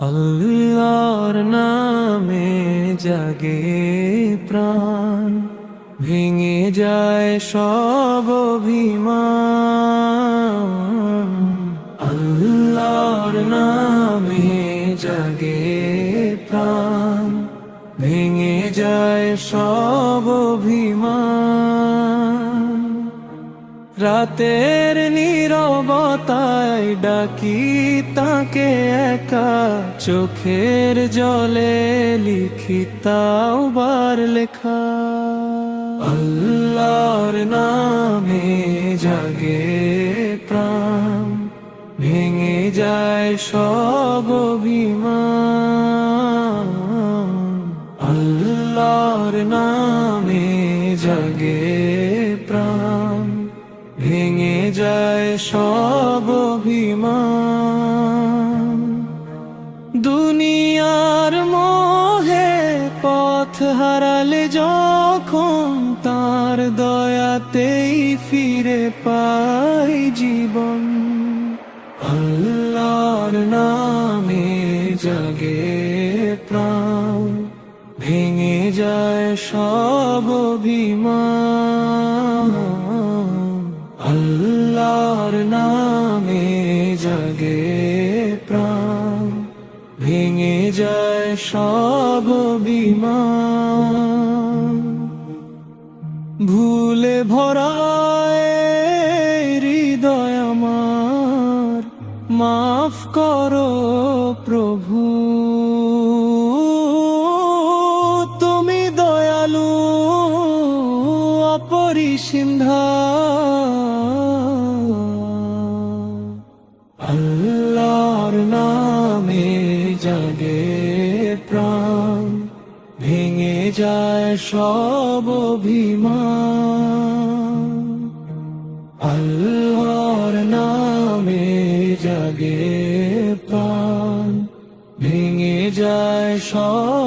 আল্লাহর নামে জাগে প্রাণ, ভেঙে যায় সব অভিমান। আল্লাহর নামে জাগে প্রাণ, ভেঙে যায় সব অভিমান। রাতের নীরবতায় ডাকি তাকে একা, চোখের জলে লিখি তাওবার লেখা। আল্লাহর নামে জাগে প্রাণ, ভেঙে যায় সব অভিমান। আল্লাহর নামে জাগে প্রাণ, ভেঙে যায় সব অভিমান। দুনিয়ার মোহে পথ হারালে যখন, তার দয়াতেই ফিরে পাই জীবন। আল্লাহর নামে জাগে প্রাণ, ভেঙে যায় সব অভিমান। আল্লাহর নামে জাগে প্রাণ, ভেঙে যায় সব অভিমান। ভুলে ভরা হৃদয় আমার, মাফ করো প্রভু। তুমি দয়ালু অপরিসীম ধার। আল্লাহর নামে জাগে প্রাণ, ভেঙে যায় সব অভিমান। আল্লাহর নামে জাগে প্রাণ, ভেঙে যায় সব